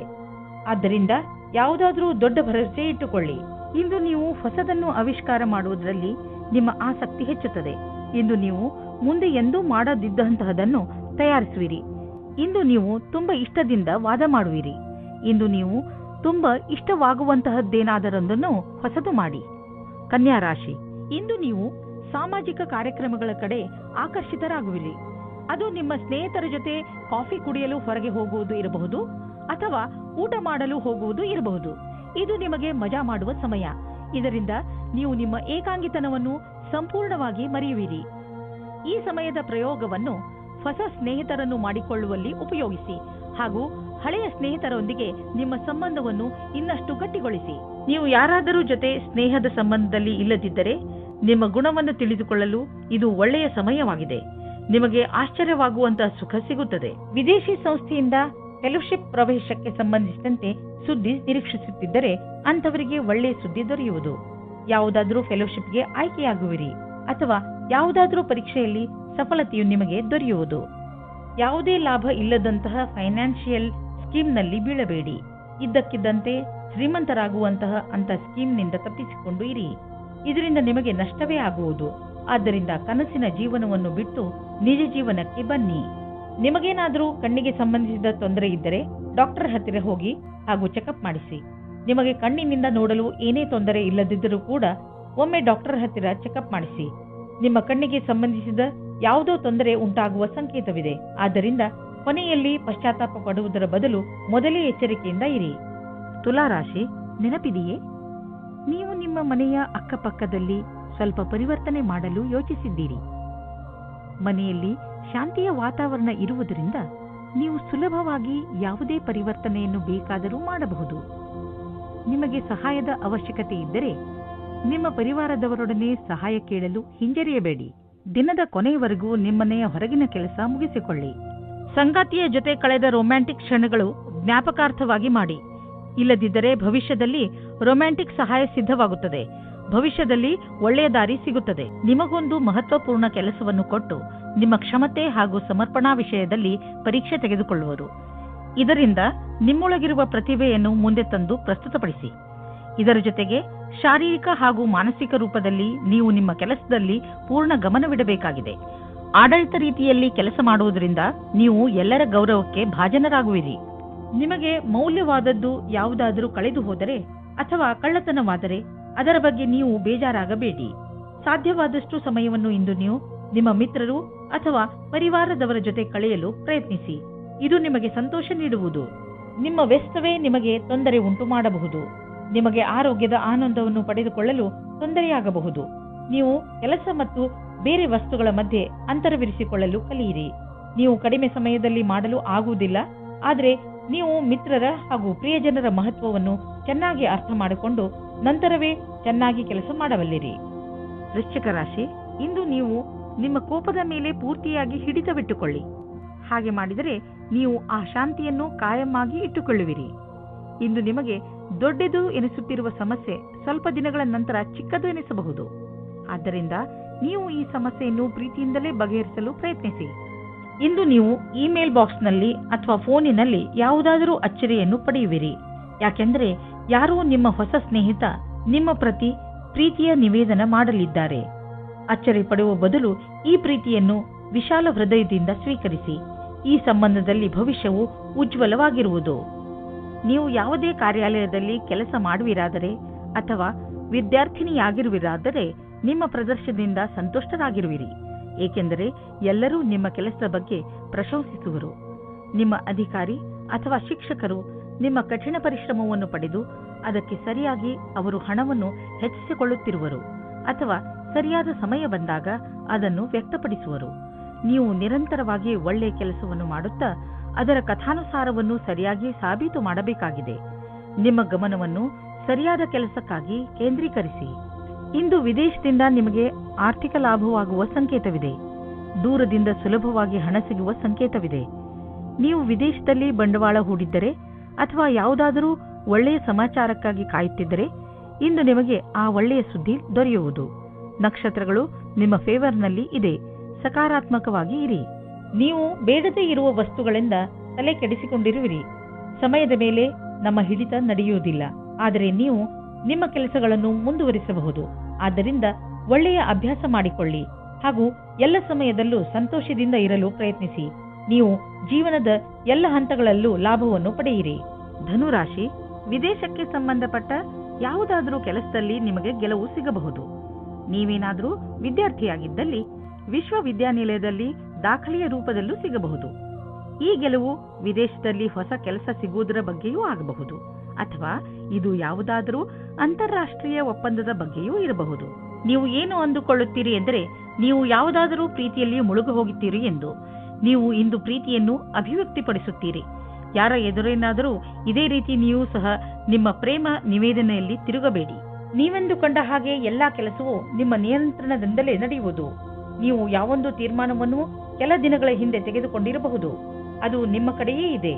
ಆದ್ದರಿಂದ ಯಾವುದಾದರೂ ದೊಡ್ಡ ಭರವಸೆ ಇಟ್ಟುಕೊಳ್ಳಿ. ಇಂದು ನೀವು ಹೊಸದನ್ನು ಆವಿಷ್ಕಾರ ಮಾಡುವುದರಲ್ಲಿ ನಿಮ್ಮ ಆಸಕ್ತಿ ಹೆಚ್ಚುತ್ತದೆ. ಇಂದು ನೀವು ಮುಂದೆ ಎಂದೂ ಮಾಡದಿದ್ದಂತಹದನ್ನು ತಯಾರಿಸುವಿರಿ. ಇಂದು ನೀವು ತುಂಬಾ ಇಷ್ಟದಿಂದ ವಾದ ಮಾಡುವಿರಿ. ಇಂದು ನೀವು ತುಂಬಾ ಇಷ್ಟವಾಗುವಂತಹದ್ದೇನಾದರೊಂದನ್ನು ಹೊಸದು ಮಾಡಿ. ಕನ್ಯಾ ರಾಶಿ, ಇಂದು ನೀವು ಸಾಮಾಜಿಕ ಕಾರ್ಯಕ್ರಮಗಳ ಕಡೆ ಆಕರ್ಷಿತರಾಗುವಿರಿ. ಅದು ನಿಮ್ಮ ಸ್ನೇಹಿತರ ಜೊತೆ ಕಾಫಿ ಕುಡಿಯಲು ಹೊರಗೆ ಹೋಗುವುದು ಇರಬಹುದು ಅಥವಾ ಊಟ ಮಾಡಲು ಹೋಗುವುದು ಇರಬಹುದು. ಇದು ನಿಮಗೆ ಮಜಾ ಮಾಡುವ ಸಮಯ. ಇದರಿಂದ ನೀವು ನಿಮ್ಮ ಏಕಾಂಗಿತನವನ್ನು ಸಂಪೂರ್ಣವಾಗಿ ಮರೆಯುವಿರಿ. ಈ ಸಮಯದ ಪ್ರಯೋಗವನ್ನು ಹೊಸ ಸ್ನೇಹಿತರನ್ನು ಮಾಡಿಕೊಳ್ಳುವಲ್ಲಿ ಉಪಯೋಗಿಸಿ ಹಾಗೂ ಹಳೆಯ ಸ್ನೇಹಿತರೊಂದಿಗೆ ನಿಮ್ಮ ಸಂಬಂಧವನ್ನು ಇನ್ನಷ್ಟು ಗಟ್ಟಿಗೊಳಿಸಿ. ನೀವು ಯಾರಾದರೂ ಜೊತೆ ಸ್ನೇಹದ ಸಂಬಂಧದಲ್ಲಿ ಇಲ್ಲದಿದ್ದರೆ ನಿಮ್ಮ ಗುಣವನ್ನು ತಿಳಿದುಕೊಳ್ಳಲು ಇದು ಒಳ್ಳೆಯ ಸಮಯವಾಗಿದೆ. ನಿಮಗೆ ಆಶ್ಚರ್ಯವಾಗುವಂತಹ ಸುಖ ಸಿಗುತ್ತದೆ. ವಿದೇಶಿ ಸಂಸ್ಥೆಯಿಂದ ಫೆಲೋಶಿಪ್ ಪ್ರವೇಶಕ್ಕೆ ಸಂಬಂಧಿಸಿದಂತೆ ಸುದ್ದಿ ನಿರೀಕ್ಷಿಸುತ್ತಿದ್ದರೆ ಅಂಥವರಿಗೆ ಒಳ್ಳೆಯ ಸುದ್ದಿ ದೊರೆಯುವುದು. ಯಾವುದಾದರೂ ಫೆಲೋಶಿಪ್ಗೆ ಆಯ್ಕೆಯಾಗುವಿರಿ ಅಥವಾ ಯಾವುದಾದರೂ ಪರೀಕ್ಷೆಯಲ್ಲಿ ಸಫಲತೆಯು ನಿಮಗೆ ದೊರೆಯುವುದು. ಯಾವುದೇ ಲಾಭ ಇಲ್ಲದಂತಹ ಫೈನಾನ್ಷಿಯಲ್ ಸ್ಕೀಮ್ನಲ್ಲಿ ಬೀಳಬೇಡಿ. ಇದ್ದಕ್ಕಿದ್ದಂತೆ ಶ್ರೀಮಂತರಾಗುವಂತಹ ಅಂತ ಸ್ಕೀಮ್ನಿಂದ ತಪ್ಪಿಸಿಕೊಂಡು ಇರಿ. ಇದರಿಂದ ನಿಮಗೆ ನಷ್ಟವೇ ಆಗುವುದು. ಆದ್ದರಿಂದ ಕನಸಿನ ಜೀವನವನ್ನು ಬಿಟ್ಟು ನಿಜ ಜೀವನಕ್ಕೆ ಬನ್ನಿ. ನಿಮಗೇನಾದರೂ ಕಣ್ಣಿಗೆ ಸಂಬಂಧಿಸಿದ ತೊಂದರೆ ಇದ್ದರೆ ಡಾಕ್ಟರ್ ಹತ್ತಿರ ಹೋಗಿ ಹಾಗೂ ಚೆಕಪ್ ಮಾಡಿಸಿ. ನಿಮಗೆ ಕಣ್ಣಿನಿಂದ ನೋಡಲು ಏನೇ ತೊಂದರೆ ಇಲ್ಲದಿದ್ದರೂ ಕೂಡ ಒಮ್ಮೆ ಡಾಕ್ಟರ್ ಹತ್ತಿರ ಚೆಕಪ್ ಮಾಡಿಸಿ. ನಿಮ್ಮ ಕಣ್ಣಿಗೆ ಸಂಬಂಧಿಸಿದ ಯಾವುದೋ ತೊಂದರೆ ಉಂಟಾಗುವ ಸಂಕೇತವಿದೆ. ಆದ್ದರಿಂದ ಕೊನೆಯಲ್ಲಿ ಪಶ್ಚಾತ್ತಾಪ ಪಡುವುದರ ಬದಲು ಮೊದಲೇ ಎಚ್ಚರಿಕೆಯಿಂದ ಇರಿ. ತುಲಾರಾಶಿ, ನೆನಪಿದೆಯೇ, ನೀವು ನಿಮ್ಮ ಮನೆಯ ಅಕ್ಕಪಕ್ಕದಲ್ಲಿ ಸ್ವಲ್ಪ ಪರಿವರ್ತನೆ ಮಾಡಲು ಯೋಚಿಸಿದ್ದೀರಿ. ಮನೆಯಲ್ಲಿ ಶಾಂತಿಯ ವಾತಾವರಣ ಇರುವುದರಿಂದ ನೀವು ಸುಲಭವಾಗಿ ಯಾವುದೇ ಪರಿವರ್ತನೆಯನ್ನು ಬೇಕಾದರೂ ಮಾಡಬಹುದು. ನಿಮಗೆ ಸಹಾಯದ ಅವಶ್ಯಕತೆ ಇದ್ದರೆ ನಿಮ್ಮ ಪರಿವಾರದವರೊಡನೆ ಸಹಾಯ ಕೇಳಲು ಹಿಂಜರಿಯಬೇಡಿ. ದಿನದ ಕೊನೆಯವರೆಗೂ ನಿಮ್ಮನೆಯ ಹೊರಗಿನ ಕೆಲಸ ಮುಗಿಸಿಕೊಳ್ಳಿ. ಸಂಗಾತಿಯ ಜೊತೆ ಕಳೆದ ರೊಮ್ಯಾಂಟಿಕ್ ಕ್ಷಣಗಳು ಜ್ಞಾಪಕಾರ್ಥವಾಗಿ ಮಾಡಿ. ಇಲ್ಲದಿದ್ದರೆ ಭವಿಷ್ಯದಲ್ಲಿ ರೊಮ್ಯಾಂಟಿಕ್ ಸಹಾಯ ಸಿದ್ಧವಾಗುತ್ತದೆ. ಭವಿಷ್ಯದಲ್ಲಿ ಒಳ್ಳೆಯ ದಾರಿ ಸಿಗುತ್ತದೆ. ನಿಮಗೊಂದು ಮಹತ್ವಪೂರ್ಣ ಕೆಲಸವನ್ನು ಕೊಟ್ಟು ನಿಮ್ಮ ಕ್ಷಮತೆ ಹಾಗೂ ಸಮರ್ಪಣಾ ವಿಷಯದಲ್ಲಿ ಪರೀಕ್ಷೆ ತೆಗೆದುಕೊಳ್ಳುವರು. ಇದರಿಂದ ನಿಮ್ಮೊಳಗಿರುವ ಪ್ರತಿಭೆಯನ್ನು ಮುಂದೆ ತಂದು ಪ್ರಸ್ತುತಪಡಿಸಿ. ಇದರ ಜೊತೆಗೆ ಶಾರೀರಿಕ ಹಾಗೂ ಮಾನಸಿಕ ರೂಪದಲ್ಲಿ ನೀವು ನಿಮ್ಮ ಕೆಲಸದಲ್ಲಿ ಪೂರ್ಣ ಗಮನವಿಡಬೇಕಾಗಿದೆ. ಆಡಳಿತ ರೀತಿಯಲ್ಲಿ ಕೆಲಸ ಮಾಡುವುದರಿಂದ ನೀವು ಎಲ್ಲರ ಗೌರವಕ್ಕೆ ಭಾಜನರಾಗುವಿರಿ. ನಿಮಗೆ ಮೌಲ್ಯವಾದದ್ದು ಯಾವುದಾದರೂ ಕಳೆದು ಹೋದರೆ ಅಥವಾ ಕಳ್ಳತನವಾದರೆ ಅದರ ಬಗ್ಗೆ ನೀವು ಬೇಜಾರಾಗಬೇಡಿ. ಸಾಧ್ಯವಾದಷ್ಟು ಸಮಯವನ್ನು ಇಂದು ನೀವು ನಿಮ್ಮ ಮಿತ್ರರು ಅಥವಾ ಪರಿವಾರದವರ ಜೊತೆ ಕಳೆಯಲು ಪ್ರಯತ್ನಿಸಿ. ಇದು ನಿಮಗೆ ಸಂತೋಷ ನೀಡುವುದು. ನಿಮ್ಮ ವ್ಯಸ್ತವೇ ನಿಮಗೆ ತೊಂದರೆ ಉಂಟು ಮಾಡಬಹುದು. ನಿಮಗೆ ಆರೋಗ್ಯದ ಆನಂದವನ್ನು ಪಡೆದುಕೊಳ್ಳಲು ತೊಂದರೆಯಾಗಬಹುದು. ನೀವು ಕೆಲಸ ಮತ್ತು ಬೇರೆ ವಸ್ತುಗಳ ಮಧ್ಯೆ ಅಂತರವಿರಿಸಿಕೊಳ್ಳಲು ಕಲಿಯಿರಿ. ನೀವು ಕಡಿಮೆ ಸಮಯದಲ್ಲಿ ಮಾಡಲು ಆಗುವುದಿಲ್ಲ, ಆದರೆ ನೀವು ಮಿತ್ರರ ಹಾಗೂ ಪ್ರಿಯಜನರ ಮಹತ್ವವನ್ನು ಚೆನ್ನಾಗಿ ಅರ್ಥ ಮಾಡಿಕೊಂಡು ನಂತರವೇ ಚೆನ್ನಾಗಿ ಕೆಲಸ ಮಾಡಬಲ್ಲಿರಿ. ವೃಶ್ಚಿಕ ರಾಶಿ, ಇಂದು ನೀವು ನಿಮ್ಮ ಕೋಪದ ಮೇಲೆ ಪೂರ್ತಿಯಾಗಿ ಹಿಡಿತವಿಟ್ಟುಕೊಳ್ಳಿ. ಹಾಗೆ ಮಾಡಿದರೆ ನೀವು ಆ ಶಾಂತಿಯನ್ನು ಕಾಯಮಾಗಿ ಇಟ್ಟುಕೊಳ್ಳುವಿರಿ. ಇಂದು ನಿಮಗೆ ದೊಡ್ಡದು ಎನಿಸುತ್ತಿರುವ ಸಮಸ್ಯೆ ಸ್ವಲ್ಪ ದಿನಗಳ ನಂತರ ಚಿಕ್ಕದು ಎನಿಸಬಹುದು. ಆದ್ದರಿಂದ ನೀವು ಈ ಸಮಸ್ಯೆಯನ್ನು ಪ್ರೀತಿಯಿಂದಲೇ ಬಗೆಹರಿಸಲು ಪ್ರಯತ್ನಿಸಿ. ಇಂದು ನೀವು ಇಮೇಲ್ ಬಾಕ್ಸ್ನಲ್ಲಿ ಅಥವಾ ಫೋನಿನಲ್ಲಿ ಯಾವುದಾದರೂ ಅಚ್ಚರಿಯನ್ನು ಪಡೆಯುವಿರಿ. ಯಾಕೆಂದರೆ ಯಾರೋ ನಿಮ್ಮ ಹೊಸ ಸ್ನೇಹಿತ ನಿಮ್ಮ ಪ್ರತಿ ಪ್ರೀತಿಯ ನಿವೇದನ ಮಾಡಲಿದ್ದಾರೆ. ಅಚ್ಚರಿ ಪಡುವ ಬದಲು ಈ ಪ್ರೀತಿಯನ್ನು ವಿಶಾಲ ಹೃದಯದಿಂದ ಸ್ವೀಕರಿಸಿ. ಈ ಸಂಬಂಧದಲ್ಲಿ ಭವಿಷ್ಯವು ಉಜ್ವಲವಾಗಿರುವುದು. ನೀವು ಯಾವುದೇ ಕಾರ್ಯಾಲಯದಲ್ಲಿ ಕೆಲಸ ಮಾಡುವಿರಾದರೆ ಅಥವಾ ವಿದ್ಯಾರ್ಥಿನಿಯಾಗಿರುವಿರಾದರೆ ನಿಮ್ಮ ಪ್ರದರ್ಶನದಿಂದ ಸಂತುಷ್ಟರಾಗಿರುವಿರಿ. ಏಕೆಂದರೆ ಎಲ್ಲರೂ ನಿಮ್ಮ ಕೆಲಸದ ಬಗ್ಗೆ ಪ್ರಶಂಸಿಸುವರು. ನಿಮ್ಮ ಅಧಿಕಾರಿ ಅಥವಾ ಶಿಕ್ಷಕರು ನಿಮ್ಮ ಕಠಿಣ ಪರಿಶ್ರಮವನ್ನು ಪಡೆದು ಅದಕ್ಕೆ ಸರಿಯಾಗಿ ಅವರು ಹಣವನ್ನು ಹೆಚ್ಚಿಸಿಕೊಳ್ಳುತ್ತಿರುವರು ಅಥವಾ ಸರಿಯಾದ ಸಮಯ ಬಂದಾಗ ಅದನ್ನು ವ್ಯಕ್ತಪಡಿಸುವರು. ನೀವು ನಿರಂತರವಾಗಿ ಒಳ್ಳೆಯ ಕೆಲಸವನ್ನು ಮಾಡುತ್ತಾ ಅದರ ಕಥಾನುಸಾರವನ್ನು ಸರಿಯಾಗಿ ಸಾಬೀತು ಮಾಡಬೇಕಾಗಿದೆ. ನಿಮ್ಮ ಗಮನವನ್ನು ಸರಿಯಾದ ಕೆಲಸಕ್ಕಾಗಿ ಕೇಂದ್ರೀಕರಿಸಿ. ಇಂದು ವಿದೇಶದಿಂದ ನಿಮಗೆ ಆರ್ಥಿಕ ಲಾಭವಾಗುವ ಸಂಕೇತವಿದೆ. ದೂರದಿಂದ ಸುಲಭವಾಗಿ ಹಣ ಸಿಗುವ ಸಂಕೇತವಿದೆ. ನೀವು ವಿದೇಶದಲ್ಲಿ ಬಂಡವಾಳ ಹೂಡಿದ್ದರೆ ಅಥವಾ ಯಾವುದಾದರೂ ಒಳ್ಳೆಯ ಸಮಾಚಾರಕ್ಕಾಗಿ ಕಾಯುತ್ತಿದ್ದರೆ ಇಂದು ನಿಮಗೆ ಆ ಒಳ್ಳೆಯ ಸುದ್ದಿ ದೊರೆಯುವುದು. ನಕ್ಷತ್ರಗಳು ನಿಮ್ಮ ಫೇವರ್ನಲ್ಲಿ ಇದೆ. ಸಕಾರಾತ್ಮಕವಾಗಿ ಇರಿ. ನೀವು ಬೇಡದೇ ಇರುವ ವಸ್ತುಗಳಿಂದ ತಲೆ ಕೆಡಿಸಿಕೊಂಡಿರುವಿರಿ. ಸಮಯದ ಮೇಲೆ ನಮ್ಮ ಹಿಡಿತ ನಡೆಯುವುದಿಲ್ಲ, ಆದರೆ ನೀವು ನಿಮ್ಮ ಕೆಲಸಗಳನ್ನು ಮುಂದುವರಿಸಬಹುದು. ಆದ್ದರಿಂದ ಒಳ್ಳೆಯ ಅಭ್ಯಾಸ ಮಾಡಿಕೊಳ್ಳಿ ಹಾಗೂ ಎಲ್ಲ ಸಮಯದಲ್ಲೂ ಸಂತೋಷದಿಂದ ಇರಲು ಪ್ರಯತ್ನಿಸಿ. ನೀವು ಜೀವನದ ಎಲ್ಲ ಹಂತಗಳಲ್ಲೂ ಲಾಭವನ್ನು ಪಡೆಯಿರಿ. ಧನುರಾಶಿ, ವಿದೇಶಕ್ಕೆ ಸಂಬಂಧಪಟ್ಟ ಯಾವುದಾದರೂ ಕೆಲಸದಲ್ಲಿ ನಿಮಗೆ ಗೆಲುವು ಸಿಗಬಹುದು. ನೀವೇನಾದರೂ ವಿದ್ಯಾರ್ಥಿಯಾಗಿದ್ದಲ್ಲಿ ವಿಶ್ವವಿದ್ಯಾನಿಲಯದಲ್ಲಿ ದಾಖಲೆಯ ರೂಪದಲ್ಲೂ ಸಿಗಬಹುದು. ಈ ಗೆಲುವು ವಿದೇಶದಲ್ಲಿ ಹೊಸ ಕೆಲಸ ಸಿಗುವುದರ ಬಗ್ಗೆಯೂ ಆಗಬಹುದು ಅಥವಾ ಇದು ಯಾವುದಾದರೂ ಅಂತಾರಾಷ್ಟ್ರೀಯ ಒಪ್ಪಂದದ ಬಗ್ಗೆಯೂ ಇರಬಹುದು. ನೀವು ಏನು ಅಂದುಕೊಳ್ಳುತ್ತೀರಿ ಎಂದರೆ ನೀವು ಯಾವುದಾದರೂ ಪ್ರೀತಿಯಲ್ಲಿ ಮುಳುಗು ಹೋಗುತ್ತೀರಿ ಎಂದು. ನೀವು ಇಂದು ಪ್ರೀತಿಯನ್ನು ಅಭಿವ್ಯಕ್ತಿಪಡಿಸುತ್ತೀರಿ. ಯಾರ ಎದುರೇನಾದರೂ ಇದೇ ರೀತಿ ನೀವು ಸಹ ನಿಮ್ಮ ಪ್ರೇಮ ನಿವೇದನೆಯಲ್ಲಿ ತಿರುಗಬೇಡಿ. ನೀವೆಂದುಕೊಂಡ ಹಾಗೆ ಎಲ್ಲಾ ಕೆಲಸವೂ ನಿಮ್ಮ ನಿಯಂತ್ರಣದಿಂದಲೇ ನಡೆಯುವುದು. ನೀವು ಯಾವೊಂದು ತೀರ್ಮಾನವನ್ನು ಕೆಲ ದಿನಗಳ ಹಿಂದೆ ತೆಗೆದುಕೊಂಡಿರಬಹುದು, ಅದು ನಿಮ್ಮ ಕಡೆಯೇ ಇದೆ.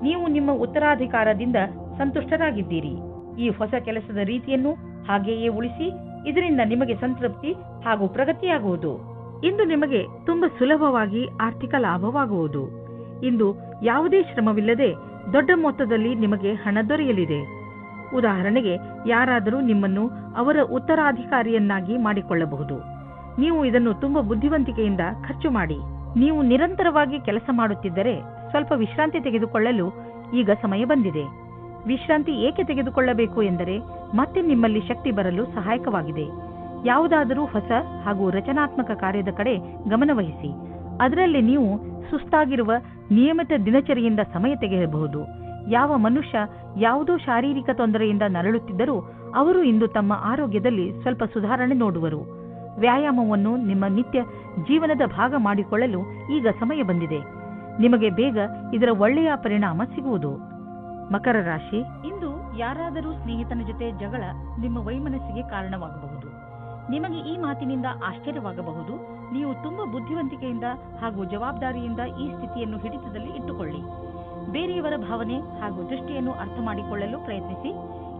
ನೀವು ನಿಮ್ಮ ಉತ್ತರಾಧಿಕಾರದಿಂದ ಸಂತುಷ್ಟರಾಗಿದ್ದೀರಿ. ಈ ಹೊಸ ಕೆಲಸದ ರೀತಿಯನ್ನು ಹಾಗೆಯೇ ಉಳಿಸಿ. ಇದರಿಂದ ನಿಮಗೆ ಸಂತೃಪ್ತಿ ಹಾಗೂ ಪ್ರಗತಿಯಾಗುವುದು. ಇಂದು ನಿಮಗೆ ತುಂಬಾ ಸುಲಭವಾಗಿ ಆರ್ಥಿಕ ಲಾಭವಾಗುವುದು. ಇಂದು ಯಾವುದೇ ಶ್ರಮವಿಲ್ಲದೆ ದೊಡ್ಡ ಮೊತ್ತದಲ್ಲಿ ನಿಮಗೆ ಹಣ ದೊರೆಯಲಿದೆ. ಉದಾಹರಣೆಗೆ, ಯಾರಾದರೂ ನಿಮ್ಮನ್ನು ಅವರ ಉತ್ತರಾಧಿಕಾರಿಯನ್ನಾಗಿ ಮಾಡಿಕೊಳ್ಳಬಹುದು. ನೀವು ಇದನ್ನು ತುಂಬಾ ಬುದ್ಧಿವಂತಿಕೆಯಿಂದ ಖರ್ಚು ಮಾಡಿ. ನೀವು ನಿರಂತರವಾಗಿ ಕೆಲಸ ಮಾಡುತ್ತಿದ್ದರೆ ಸ್ವಲ್ಪ ವಿಶ್ರಾಂತಿ ತೆಗೆದುಕೊಳ್ಳಲು ಈಗ ಸಮಯ ಬಂದಿದೆ. ವಿಶ್ರಾಂತಿ ಏಕೆ ತೆಗೆದುಕೊಳ್ಳಬೇಕು ಎಂದರೆ ಮತ್ತೆ ನಿಮ್ಮಲ್ಲಿ ಶಕ್ತಿ ಬರಲು ಸಹಾಯಕವಾಗಿದೆ. ಯಾವುದಾದರೂ ಹೊಸ ಹಾಗೂ ರಚನಾತ್ಮಕ ಕಾರ್ಯದ ಕಡೆ ಗಮನವಹಿಸಿ. ಅದರಲ್ಲಿ ನೀವು ಸುಸ್ತಾಗಿರುವ ನಿಯಮಿತ ದಿನಚರಿಯಿಂದ ಸಮಯ ತೆಗೆಯಬಹುದು. ಯಾವ ಮನುಷ್ಯ ಯಾವುದೋ ಶಾರೀರಿಕ ತೊಂದರೆಯಿಂದ ನರಳುತ್ತಿದ್ದರೂ ಅವರು ಇಂದು ತಮ್ಮ ಆರೋಗ್ಯದಲ್ಲಿ ಸ್ವಲ್ಪ ಸುಧಾರಣೆ ನೋಡುವರು. ವ್ಯಾಯಾಮವನ್ನು ನಿಮ್ಮ ನಿತ್ಯ ಜೀವನದ ಭಾಗ ಮಾಡಿಕೊಳ್ಳಲು ಈಗ ಸಮಯ ಬಂದಿದೆ. ನಿಮಗೆ ಬೇಗ ಇದರ ಒಳ್ಳೆಯ ಪರಿಣಾಮ ಸಿಗುವುದು. ಮಕರ ರಾಶಿ, ಇಂದು ಯಾರಾದರೂ ಸ್ನೇಹಿತನ ಜೊತೆ ಜಗಳ ನಿಮ್ಮ ವೈಮನಸ್ಸಿಗೆ ಕಾರಣವಾಗಬಹುದು. ನಿಮಗೆ ಈ ಮಾತಿನಿಂದ ಆಶ್ಚರ್ಯವಾಗಬಹುದು, ನೀವು ತುಂಬಾ ಬುದ್ಧಿವಂತಿಕೆಯಿಂದ ಹಾಗೂ ಜವಾಬ್ದಾರಿಯಿಂದ ಈ ಸ್ಥಿತಿಯನ್ನು ಹಿಡಿತದಲ್ಲಿ ಇಟ್ಟುಕೊಳ್ಳಿ. ಬೇರೆಯವರ ಭಾವನೆ ಹಾಗೂ ದೃಷ್ಟಿಯನ್ನು ಅರ್ಥ ಮಾಡಿಕೊಳ್ಳಲು ಪ್ರಯತ್ನಿಸಿ.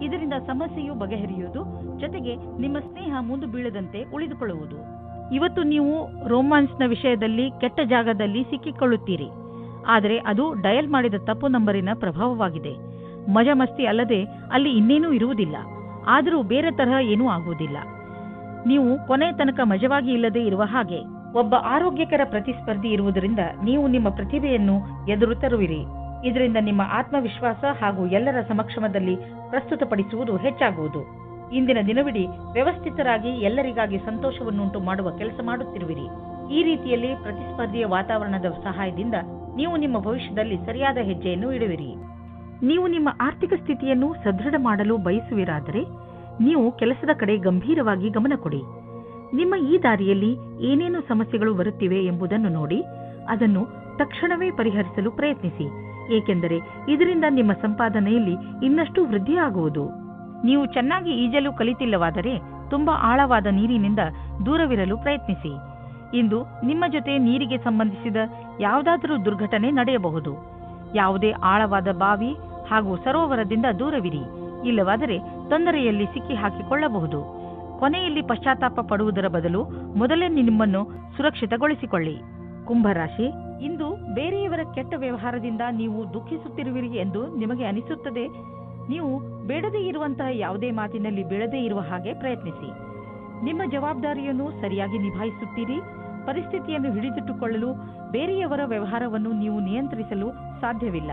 ಇದರಿಂದ ಸಮಸ್ಯೆಯು ಬಗೆಹರಿಯುವುದು, ಜೊತೆಗೆ ನಿಮ್ಮ ಸ್ನೇಹ ಮುಂದೆ ಬೀಳದಂತೆ ಉಳಿದುಕೊಳ್ಳುವುದು. ಇವತ್ತು ನೀವು ರೋಮಾನ್ಸ್ನ ವಿಷಯದಲ್ಲಿ ಕೆಟ್ಟ ಜಾಗದಲ್ಲಿ ಸಿಕ್ಕಿಕೊಳ್ಳುತ್ತೀರಿ. ಆದರೆ ಅದು ಡಯಲ್ ಮಾಡಿದ ತಪ್ಪು ನಂಬರಿನ ಪ್ರಭಾವವಾಗಿದೆ. ಮಜಾ ಮಸ್ತಿ ಅಲ್ಲದೆ ಅಲ್ಲಿ ಇನ್ನೇನೂ ಇರುವುದಿಲ್ಲ. ಆದರೂ ಬೇರೆ ತರಹ ಏನೂ ಆಗುವುದಿಲ್ಲ. ನೀವು ಕೊನೆ ತನಕ ಮಜವಾಗಿ ಇಲ್ಲದೆ ಇರುವ ಹಾಗೆ. ಒಬ್ಬ ಆರೋಗ್ಯಕರ ಪ್ರತಿಸ್ಪರ್ಧಿ ಇರುವುದರಿಂದ ನೀವು ನಿಮ್ಮ ಪ್ರತಿಭೆಯನ್ನು ಎದುರು ತರುವಿರಿ. ಇದರಿಂದ ನಿಮ್ಮ ಆತ್ಮವಿಶ್ವಾಸ ಹಾಗೂ ಎಲ್ಲರ ಸಮಕ್ಷಮದಲ್ಲಿ ಪ್ರಸ್ತುತಪಡಿಸುವುದು ಹೆಚ್ಚಾಗುವುದು. ಇಂದಿನ ದಿನವಿಡೀ ವ್ಯವಸ್ಥಿತರಾಗಿ ಎಲ್ಲರಿಗಾಗಿ ಸಂತೋಷವನ್ನುಂಟು ಮಾಡುವ ಕೆಲಸ ಮಾಡುತ್ತಿರುವಿರಿ. ಈ ರೀತಿಯಲ್ಲಿ ಪ್ರತಿಸ್ಪರ್ಧಿಯ ವಾತಾವರಣದ ಸಹಾಯದಿಂದ ನೀವು ನಿಮ್ಮ ಭವಿಷ್ಯದಲ್ಲಿ ಸರಿಯಾದ ಹೆಜ್ಜೆಯನ್ನು ಇಡುವಿರಿ. ನೀವು ನಿಮ್ಮ ಆರ್ಥಿಕ ಸ್ಥಿತಿಯನ್ನು ಸದೃಢ ಮಾಡಲು ಬಯಸುವಿರಾದರೆ ನೀವು ಕೆಲಸದ ಕಡೆ ಗಂಭೀರವಾಗಿ ಗಮನ ಕೊಡಿ. ನಿಮ್ಮ ಈ ದಾರಿಯಲ್ಲಿ ಏನೇನು ಸಮಸ್ಯೆಗಳು ಬರುತ್ತಿವೆ ಎಂಬುದನ್ನು ನೋಡಿ ಅದನ್ನು ತಕ್ಷಣವೇ ಪರಿಹರಿಸಲು ಪ್ರಯತ್ನಿಸಿ. ಏಕೆಂದರೆ ಇದರಿಂದ ನಿಮ್ಮ ಸಂಪಾದನೆಯಲ್ಲಿ ಇನ್ನಷ್ಟು ವೃದ್ಧಿಯಾಗುವುದು. ನೀವು ಚೆನ್ನಾಗಿ ಈಜಲು ಕಲಿತಿಲ್ಲವಾದರೆ ತುಂಬಾ ಆಳವಾದ ನೀರಿನಿಂದ ದೂರವಿರಲು ಪ್ರಯತ್ನಿಸಿ. ಇಂದು ನಿಮ್ಮ ಜೊತೆ ನೀರಿಗೆ ಸಂಬಂಧಿಸಿದ ಯಾವುದಾದರೂ ದುರ್ಘಟನೆ ನಡೆಯಬಹುದು. ಯಾವುದೇ ಆಳವಾದ ಬಾವಿ ಹಾಗೂ ಸರೋವರದಿಂದ ದೂರವಿರಿ. ಇಲ್ಲವಾದರೆ ತೊಂದರೆಯಲ್ಲಿ ಸಿಕ್ಕಿ ಹಾಕಿಕೊಳ್ಳಬಹುದು. ಕೊನೆಯಲ್ಲಿ ಪಶ್ಚಾತ್ತಾಪ ಪಡುವುದರ ಬದಲು ಮೊದಲೇ ನಿಮ್ಮನ್ನು ಸುರಕ್ಷಿತಗೊಳಿಸಿಕೊಳ್ಳಿ. ಕುಂಭರಾಶಿ, ಇಂದು ಬೇರೆಯವರ ಕೆಟ್ಟ ವ್ಯವಹಾರದಿಂದ ನೀವು ದುಃಖಿಸುತ್ತಿರುವಿರಿ ಎಂದು ನಿಮಗೆ ಅನಿಸುತ್ತದೆ. ನೀವು ಬೇಡದೇ ಇರುವಂತಹ ಯಾವುದೇ ಮಾತಿನಲ್ಲಿ ಬೀಳದೇ ಇರುವ ಹಾಗೆ ಪ್ರಯತ್ನಿಸಿ. ನಿಮ್ಮ ಜವಾಬ್ದಾರಿಯನ್ನು ಸರಿಯಾಗಿ ನಿಭಾಯಿಸುತ್ತೀರಿ. ಪರಿಸ್ಥಿತಿಯನ್ನು ಹಿಡಿದಿಟ್ಟುಕೊಳ್ಳಲು ಬೇರೆಯವರ ವ್ಯವಹಾರವನ್ನು ನೀವು ನಿಯಂತ್ರಿಸಲು ಸಾಧ್ಯವಿಲ್ಲ.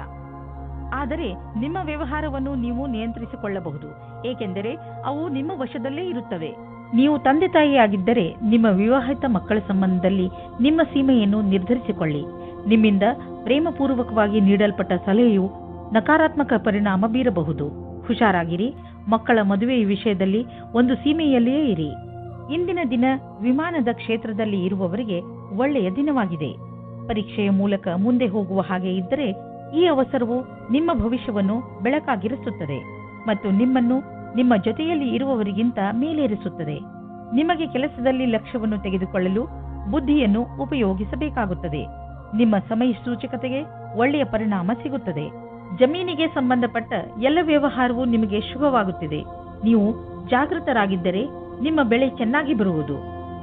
ಆದರೆ ನಿಮ್ಮ ವ್ಯವಹಾರವನ್ನು ನೀವು ನಿಯಂತ್ರಿಸಿಕೊಳ್ಳಬಹುದು, ಏಕೆಂದರೆ ಅವು ನಿಮ್ಮ ವಶದಲ್ಲೇ ಇರುತ್ತವೆ. ನೀವು ತಂದೆ ತಾಯಿಯಾಗಿದ್ದರೆ ನಿಮ್ಮ ವಿವಾಹಿತ ಮಕ್ಕಳ ಸಂಬಂಧದಲ್ಲಿ ನಿಮ್ಮ ಸೀಮೆಯನ್ನು ನಿರ್ಧರಿಸಿಕೊಳ್ಳಿ. ನಿಮ್ಮಿಂದ ಪ್ರೇಮಪೂರ್ವಕವಾಗಿ ನೀಡಲ್ಪಟ್ಟ ಸಲಹೆಯು ನಕಾರಾತ್ಮಕ ಪರಿಣಾಮ ಬೀರಬಹುದು. ಹುಷಾರಾಗಿರಿ. ಮಕ್ಕಳ ಮದುವೆಯ ವಿಷಯದಲ್ಲಿ ಒಂದು ಸೀಮೆಯಲ್ಲಿಯೇ ಇರಿ. ಇಂದಿನ ದಿನ ವಿಮಾನದ ಕ್ಷೇತ್ರದಲ್ಲಿ ಇರುವವರಿಗೆ ಒಳ್ಳೆಯ ದಿನವಾಗಿದೆ. ಪರೀಕ್ಷೆಯ ಮೂಲಕ ಮುಂದೆ ಹೋಗುವ ಹಾಗೆ ಇದ್ದರೆ ಈ ಅವಸರವು ನಿಮ್ಮ ಭವಿಷ್ಯವನ್ನು ಬೆಳಕಾಗಿರಿಸುತ್ತದೆ ಮತ್ತು ನಿಮ್ಮನ್ನು ನಿಮ್ಮ ಜೊತೆಯಲ್ಲಿ ಇರುವವರಿಗಿಂತ ಮೇಲೇರಿಸುತ್ತದೆ. ನಿಮಗೆ ಕೆಲಸದಲ್ಲಿ ಲಕ್ಷ್ಯವನ್ನು ತೆಗೆದುಕೊಳ್ಳಲು ಬುದ್ಧಿಯನ್ನು ಉಪಯೋಗಿಸಬೇಕಾಗುತ್ತದೆ. ನಿಮ್ಮ ಸಮಯ ಸೂಚಕತೆಗೆ ಒಳ್ಳೆಯ ಪರಿಣಾಮ ಸಿಗುತ್ತದೆ. ಜಮೀನಿಗೆ ಸಂಬಂಧಪಟ್ಟ ಎಲ್ಲ ವ್ಯವಹಾರವೂ ನಿಮಗೆ ಶುಭವಾಗುತ್ತಿದೆ. ನೀವು ಜಾಗೃತರಾಗಿದ್ದರೆ ನಿಮ್ಮ ಬೆಳೆ ಚೆನ್ನಾಗಿ ಬರುವುದು.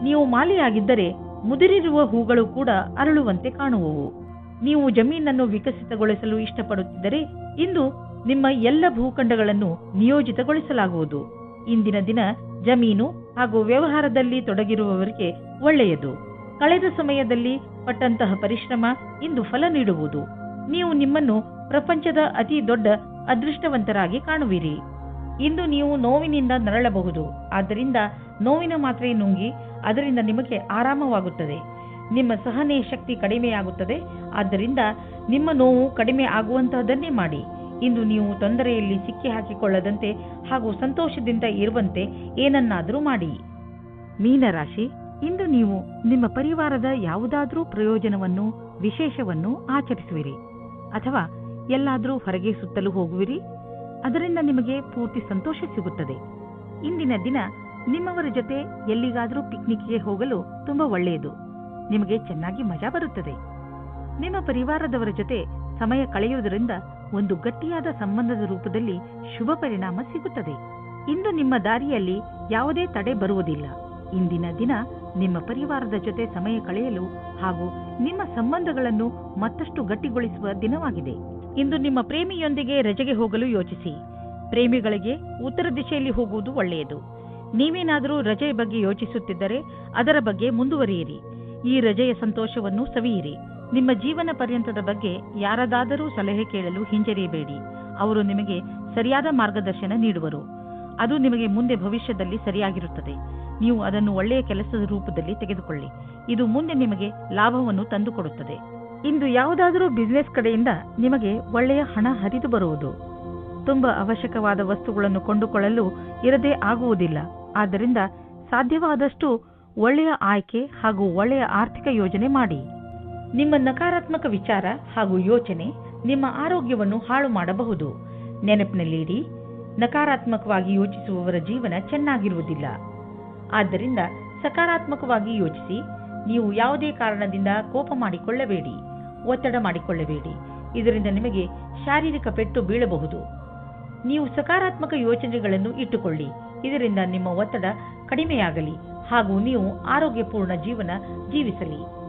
ನೀವು ಮಾಲಿಯಾಗಿದ್ದರೆ ಮುದುರಿರುವ ಹೂಗಳು ಕೂಡ ಅರಳುವಂತೆ ಕಾಣುವವು. ನೀವು ಜಮೀನನ್ನು ವಿಕಸಿತಗೊಳಿಸಲು ಇಷ್ಟಪಡುತ್ತಿದ್ದರೆ ಇಂದು ನಿಮ್ಮ ಎಲ್ಲ ಭೂಖಂಡಗಳನ್ನು ನಿಯೋಜಿತಗೊಳಿಸಲಾಗುವುದು. ಇಂದಿನ ದಿನ ಜಮೀನು ಹಾಗೂ ವ್ಯವಹಾರದಲ್ಲಿ ತೊಡಗಿರುವವರಿಗೆ ಒಳ್ಳೆಯದು. ಕಳೆದ ಸಮಯದಲ್ಲಿ ಪಟ್ಟಂತಹ ಪರಿಶ್ರಮ ಇಂದು ಫಲ ನೀಡುವುದು. ನೀವು ನಿಮ್ಮನ್ನು ಪ್ರಪಂಚದ ಅತಿ ದೊಡ್ಡ ಅದೃಷ್ಟವಂತರಾಗಿ ಕಾಣುವಿರಿ. ಇಂದು ನೀವು ನೋವಿನಿಂದ ನರಳಬಹುದು. ಆದ್ದರಿಂದ ನೋವಿನ ಮಾತ್ರೆ ನುಂಗಿ ಅದರಿಂದ ನಿಮಗೆ ಆರಾಮವಾಗುತ್ತದೆ. ನಿಮ್ಮ ಸಹನೆ ಶಕ್ತಿ ಕಡಿಮೆಯಾಗುತ್ತದೆ. ಆದ್ದರಿಂದ ನಿಮ್ಮ ನೋವು ಕಡಿಮೆ ಆಗುವಂತಹದನ್ನೇ ಮಾಡಿ. ಇಂದು ನೀವು ತೊಂದರೆಯಲ್ಲಿ ಸಿಕ್ಕಿ ಹಾಕಿಕೊಳ್ಳದಂತೆ ಹಾಗೂ ಸಂತೋಷದಿಂದ ಇರುವಂತೆ ಏನನ್ನಾದರೂ ಮಾಡಿ. ಮೀನರಾಶಿ, ಇಂದು ನೀವು ನಿಮ್ಮ ಪರಿವಾರದ ಯಾವುದಾದ್ರೂ ಪ್ರಯೋಜನವನ್ನು ವಿಶೇಷವನ್ನು ಆಚರಿಸುವಿರಿ ಅಥವಾ ಎಲ್ಲಾದರೂ ಹೊರಗೆ ಸುತ್ತಲು ಹೋಗುವಿರಿ. ಅದರಿಂದ ನಿಮಗೆ ಪೂರ್ತಿ ಸಂತೋಷ ಸಿಗುತ್ತದೆ. ಇಂದಿನ ದಿನ ನಿಮ್ಮವರ ಜೊತೆ ಎಲ್ಲಿಗಾದರೂ ಪಿಕ್ನಿಕ್ಗೆ ಹೋಗಲು ತುಂಬಾ ಒಳ್ಳೆಯದು. ನಿಮಗೆ ಚೆನ್ನಾಗಿ ಮಜಾ ಬರುತ್ತದೆ. ನಿಮ್ಮ ಪರಿವಾರದವರ ಜೊತೆ ಸಮಯ ಕಳೆಯುವುದರಿಂದ ಒಂದು ಗಟ್ಟಿಯಾದ ಸಂಬಂಧದ ರೂಪದಲ್ಲಿ ಶುಭ ಪರಿಣಾಮ ಸಿಗುತ್ತದೆ. ಇಂದು ನಿಮ್ಮ ದಾರಿಯಲ್ಲಿ ಯಾವುದೇ ತಡೆ ಬರುವುದಿಲ್ಲ. ಇಂದಿನ ದಿನ ನಿಮ್ಮ ಪರಿವಾರದ ಜೊತೆ ಸಮಯ ಕಳೆಯಲು ಹಾಗೂ ನಿಮ್ಮ ಸಂಬಂಧಗಳನ್ನು ಮತ್ತಷ್ಟು ಗಟ್ಟಿಗೊಳಿಸುವ ದಿನವಾಗಿದೆ. ಇಂದು ನಿಮ್ಮ ಪ್ರೇಮಿಯೊಂದಿಗೆ ರಜೆಗೆ ಹೋಗಲು ಯೋಚಿಸಿ. ಪ್ರೇಮಿಗಳಿಗೆ ಉತ್ತರ ದಿಶೆಯಲ್ಲಿ ಹೋಗುವುದು ಒಳ್ಳೆಯದು. ನೀವೇನಾದರೂ ರಜೆಯ ಬಗ್ಗೆ ಯೋಚಿಸುತ್ತಿದ್ದರೆ ಅದರ ಬಗ್ಗೆ ಮುಂದುವರಿಯಿರಿ. ಈ ರಜೆಯ ಸಂತೋಷವನ್ನು ಸವಿಯಿರಿ. ನಿಮ್ಮ ಜೀವನ ಪರ್ಯಂತದ ಬಗ್ಗೆ ಯಾರದಾದರೂ ಸಲಹೆ ಕೇಳಲು ಹಿಂಜರಿಯಬೇಡಿ. ಅವರು ನಿಮಗೆ ಸರಿಯಾದ ಮಾರ್ಗದರ್ಶನ ನೀಡುವರು. ಅದು ನಿಮಗೆ ಮುಂದೆ ಭವಿಷ್ಯದಲ್ಲಿ ಸರಿಯಾಗಿರುತ್ತದೆ. ನೀವು ಅದನ್ನು ಒಳ್ಳೆಯ ಕೆಲಸದ ರೂಪದಲ್ಲಿ ತೆಗೆದುಕೊಳ್ಳಿ. ಇದು ಮುಂದೆ ನಿಮಗೆ ಲಾಭವನ್ನು ತಂದುಕೊಡುತ್ತದೆ. ಇಂದು ಯಾವುದಾದರೂ ಬಿಸಿನೆಸ್ ಕಡೆಯಿಂದ ನಿಮಗೆ ಒಳ್ಳೆಯ ಹಣ ಹರಿದು ಬರುವುದು. ತುಂಬಾ ಅವಶ್ಯಕವಾದ ವಸ್ತುಗಳನ್ನು ಕೊಂಡುಕೊಳ್ಳಲು ಇರದೇ ಆಗುವುದಿಲ್ಲ. ಆದ್ದರಿಂದ ಸಾಧ್ಯವಾದಷ್ಟು ಒಳ್ಳೆಯ ಆಯ್ಕೆ ಹಾಗೂ ಒಳ್ಳೆಯ ಆರ್ಥಿಕ ಯೋಜನೆ ಮಾಡಿ. ನಿಮ್ಮ ನಕಾರಾತ್ಮಕ ವಿಚಾರ ಹಾಗೂ ಯೋಚನೆ ನಿಮ್ಮ ಆರೋಗ್ಯವನ್ನು ಹಾಳು ಮಾಡಬಹುದು. ನೆನಪಿನಲ್ಲಿಡಿ, ನಕಾರಾತ್ಮಕವಾಗಿ ಯೋಚಿಸುವವರ ಜೀವನ ಚೆನ್ನಾಗಿರುವುದಿಲ್ಲ. ಆದ್ದರಿಂದ ಸಕಾರಾತ್ಮಕವಾಗಿ ಯೋಚಿಸಿ. ನೀವು ಯಾವುದೇ ಕಾರಣದಿಂದ ಕೋಪ ಮಾಡಿಕೊಳ್ಳಬೇಡಿ, ಒತ್ತಡ ಮಾಡಿಕೊಳ್ಳಬೇಡಿ. ಇದರಿಂದ ನಿಮಗೆ ಶಾರೀರಿಕ ಪೆಟ್ಟು ಬೀಳಬಹುದು. ನೀವು ಸಕಾರಾತ್ಮಕ ಯೋಚನೆಗಳನ್ನು ಇಟ್ಟುಕೊಳ್ಳಿ. ಇದರಿಂದ ನಿಮ್ಮ ಒತ್ತಡ ಕಡಿಮೆಯಾಗಲಿ ಹಾಗೂ ನೀವು ಆರೋಗ್ಯಪೂರ್ಣ ಜೀವನ ಜೀವಿಸಲಿ.